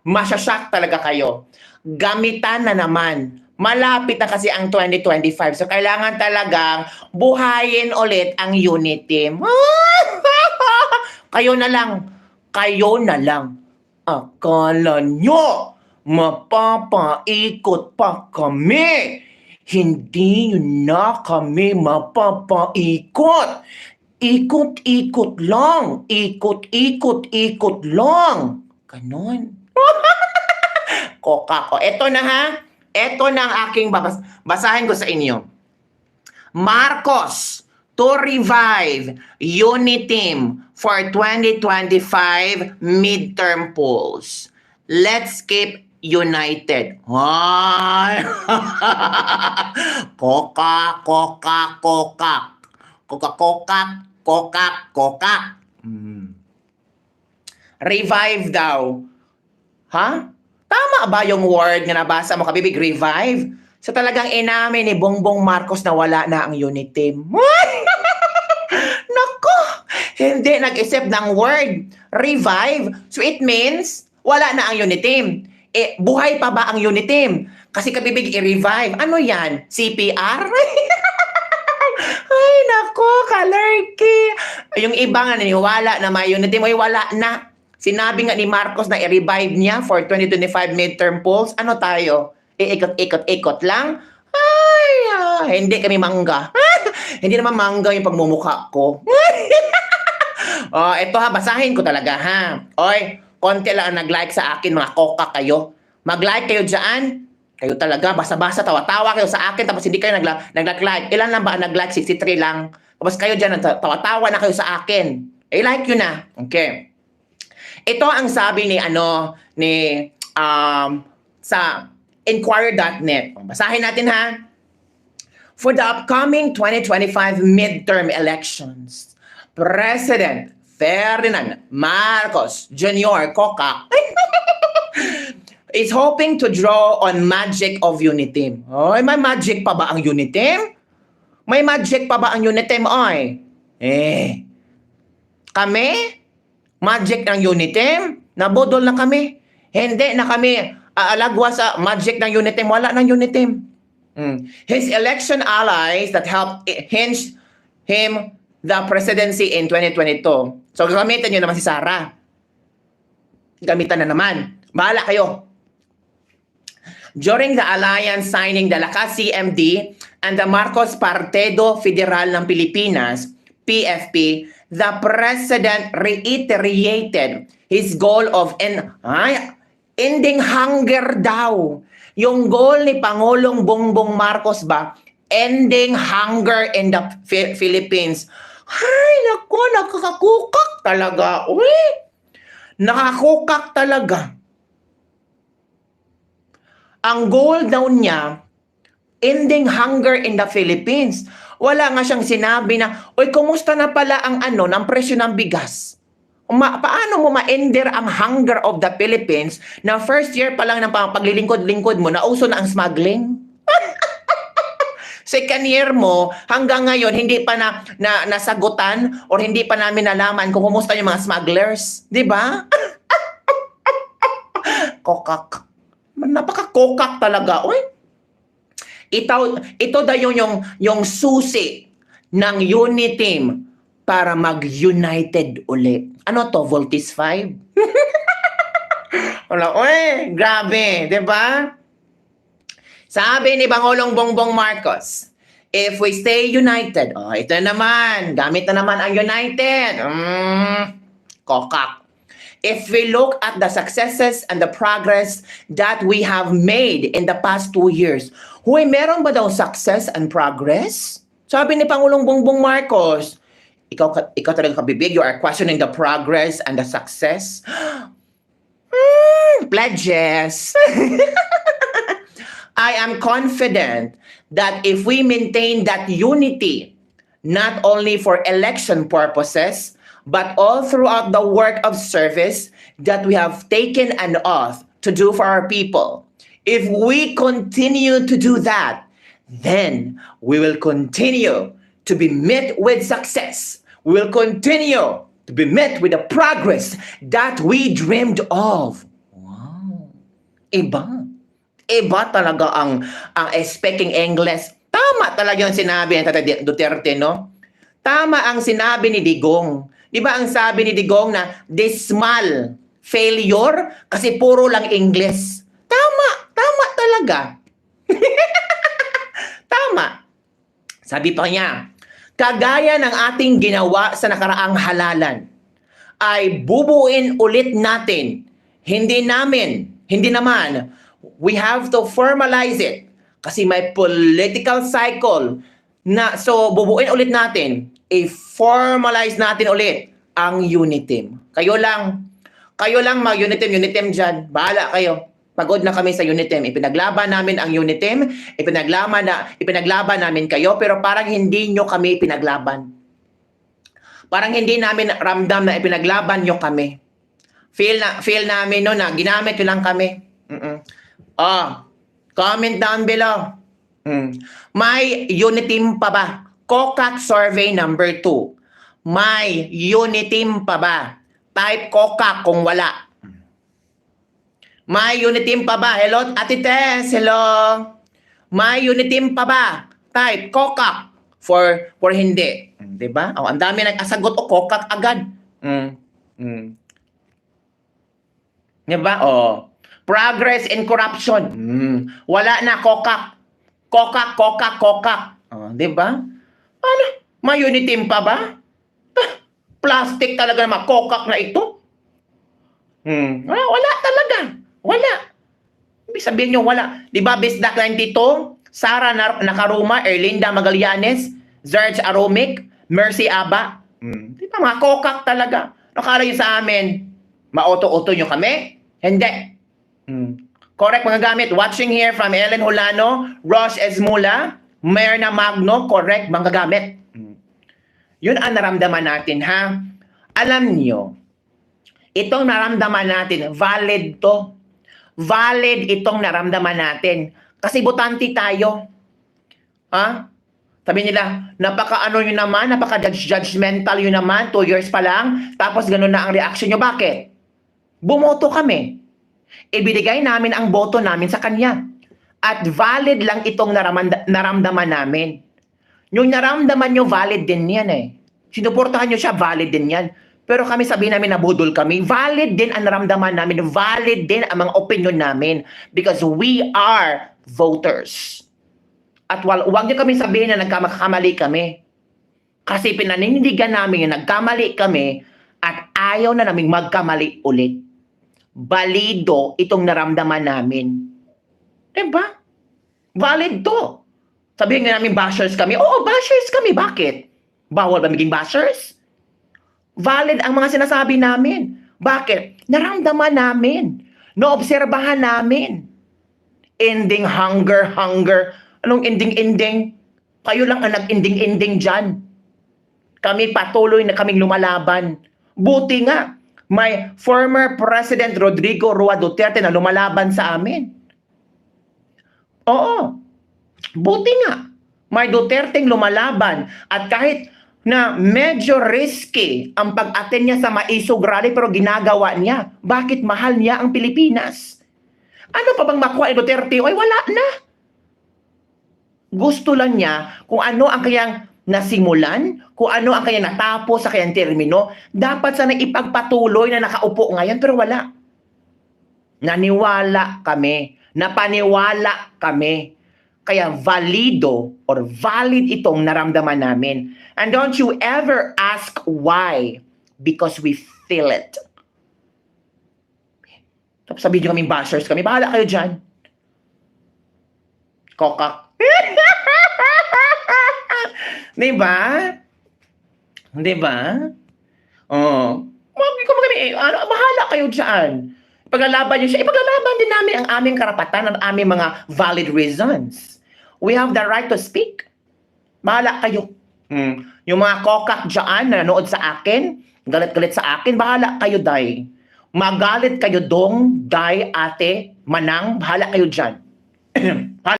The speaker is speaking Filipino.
Masyashock talaga kayo. Gamitan na naman. Malapit na kasi ang 2025. So, kailangan talagang buhayin ulit ang unit team. Kayo na lang. Kayo na lang. Akala nyo, mapapaikot pa kami. Hindi na kami mapapaikot. Ikot-ikot lang. Ikot-ikot-ikot lang. Ganon. Koka ko. Ito na ha. Ito na ang aking basahin ko sa inyo. Marcos to revive unit team for 2025 midterm polls. Let's keep united. Koka, koka, koka. Koka, koka, koka, koka. Revive daw. Ha? Tama ba yung word na nabasa mo, kabibig? Revive? So talagang inamin ni Bongbong Marcos na wala na ang unit team. Nako! Hindi nag-isip ng word. Revive. So it means wala na ang unit team. Buhay pa ba ang unit team? Kasi kabibig i-revive. Ano yan? CPR? Ay, nako, kalerki. Yung iba nga naniwala na may unit team, ay wala na. Sinabi nga ni Marcos na i-revive niya for 2025 midterm polls. Ano tayo? Ikot-ikot-ikot lang? Ay, hindi kami mangga. Hindi naman mangga yung pagmumukha ko. Ito ha, basahin ko talaga ha. Oy, konti lang ang nag-like sa akin, mga koka kayo. Mag-like kayo dyan. Kayo talaga, basa-basa, tawa-tawa kayo sa akin, tapos hindi kayo nag-like. Ilan lang ba ang nag-like? 63 lang. Tapos kayo dyan, tawa-tawa na kayo sa akin. I-like yun na. Okay. Ito ang sabi ni sa Inquirer.net. Basahin natin ha. For the upcoming 2025 midterm elections, President Ferdinand Marcos Jr. Coca is hoping to draw on magic of unit team. Oy, may magic pa ba ang unit team? May magic pa ba ang unit team? Oy. Kami? Magic ng unit team? Nabodol na kami. Hindi na kami aalagwa sa magic ng unit team. Wala ng unit team. His election allies that helped hinge him the presidency in 2022. So, gamitan nyo naman si Sara. Gamitan na naman. Bahala kayo. During the alliance signing the Lakas CMD and the Marcos Partido Federal ng Pilipinas, PFP, the President reiterated his goal of ending hunger daw. Yung goal ni Pangulong Bongbong Marcos ba? Ending hunger in the Philippines. Ay, naku, nakakakukak talaga. Uy, nakakukak talaga. Ang goal daw niya, ending hunger in the Philippines. Wala nga siyang sinabi na, uy, kumusta na pala ang ng presyo ng bigas? Paano mo ma-ender ang hunger of the Philippines na first year pa lang ng paglilingkod-lingkod mo, nauso na ang smuggling? Second year mo, hanggang ngayon, hindi pa nasagutan or hindi pa namin nalaman kung kumusta yung mga smugglers. Di ba? Kokak. Napaka-kokak talaga. Uy. Ito daw yung susi ng unit team para mag-united uli. Ano to? Voltis 5? Wala, uy, grabe, di ba? Sabi ni Pangulong Bongbong Marcos, if we stay united, ito naman, gamit na naman ang united. Kokak. If we look at the successes and the progress that we have made in the past 2 years, huy, meron ba daw success and progress? Sabi ni Pangulong Bongbong Marcos, ikaw talaga kabibig, you are questioning the progress and the success? Pledges. I am confident that if we maintain that unity, not only for election purposes, but all throughout the work of service that we have taken an oath to do for our people, if we continue to do that, then we will continue to be met with success. We will continue to be met with the progress that we dreamed of. Wow. Iba. Iba talaga ang speaking English. Tama talaga yung sinabi ni Tata Duterte, no? Tama ang sinabi ni Digong. Di ba ang sabi ni Digong na dismal failure kasi puro lang English. Tama. Tama talaga. Tama. Sabi pa niya, kagaya ng ating ginawa sa nakaraang halalan, ay bubuin ulit natin. Hindi naman, we have to formalize it. Kasi may political cycle na, so bubuin ulit natin, i-formalize natin ulit ang Unitim. Kayo lang mag-Unitim dyan. Bahala kayo. Pagod na kami sa Unitim. Ipinaglaban namin ang Unitim, ipinaglaban namin kayo, pero parang hindi nyo kami pinaglaban. Parang hindi namin ramdam na ipinaglaban nyo kami. Feel namin no na ginamit nyo lang kami. Comment down below. May Unitim pa ba? COCAC survey number 2. May Unitim pa ba? Type COCAC kung wala. May Unitim pa ba? Hello, Ate Tess. Hello. May Unitim pa ba? Type COCAC for hindi. Diba? Oh, ang dami nagkasagot o COCAC agad. Diba? Oh. Progress in corruption. Wala na COCAC. COCAC. Oh, diba? Ano? May Unitim pa ba? Plastic talaga naman. COCAC na ito. Wala talaga. Wala. Ibig sabihin nyo wala. Diba, Bisdak 92, Sara Nakaruma, Erlinda Magallanes, Zerge Aromic, Mercy Aba. Diba, mga COCAC talaga. Nakala nyo sa amin, ma-auto-auto nyo kami? Hindi. Correct mga gamit. Watching here from Ellen Hulano, Rosh Esmula, Myrna Magno, correct mga gamit. Yun ang naramdaman natin, ha? Alam nyo, itong naramdaman natin, valid to. Valid itong naramdaman natin. Kasi botante tayo. Ha? Sabi nila, napaka-ano nyo naman, napaka-judgmental nyo naman, 2 years pa lang, tapos ganun na ang reaction nyo. Bakit? Bumoto kami. Ibinigay namin ang boto namin sa kanya. At valid lang itong naramdaman namin. Yung naramdaman nyo, valid din yan eh. Sinuportahan nyo siya, valid din yan. Pero kami sabihin namin na budol kami, valid din ang naramdaman namin, valid din ang mga opinion namin. Because we are voters. At huwag nyo kami sabihin na nagkamali kami. Kasi pinanindigan namin yung nagkamali kami at ayaw na namin magkamali ulit. Balido itong naramdaman namin. Diba? Valid to. Sabihin nga namin bashers kami. Oo, bashers kami. Bakit? Bawal ba maging bashers? Valid ang mga sinasabi namin. Bakit? Naramdaman namin. Naobserbahan namin. Ending hunger. Anong ending? Kayo lang ang nag-ending dyan. Kami patuloy na kaming lumalaban. Buti nga, may former President Rodrigo Roa Duterte na lumalaban sa amin. Oo. Buti nga, may Duterteng lumalaban. At kahit na medyo risky ang pag-attend niya sa Maisog Rally pero ginagawa niya. Bakit mahal niya ang Pilipinas? Ano pa bang makuha ni Duterte? Ay, wala na. Gusto lang niya kung ano ang kanyang nasimulan, kung ano ang kanyang natapos sa kanyang termino, dapat sana ipagpatuloy na nakaupo ngayon, pero wala. Napaniwala kami. Kaya valido or valid itong naramdaman namin. And don't you ever ask why, because we feel it. Tapos sabihin nyo kaming bashers kami, bahala kayo dyan. COCAC. Diba? Oh. Bahala kayo dyan. Paglalaban nyo siya, ipaglalaban din namin ang aming karapatan at aming mga valid reasons. We have the right to speak. Bahala kayo. Yung mga COCAC dyan na nanood sa akin, galit-galit sa akin, bahala kayo, day. Magalit kayo dong, day, ate, manang, bahala kayo dyan.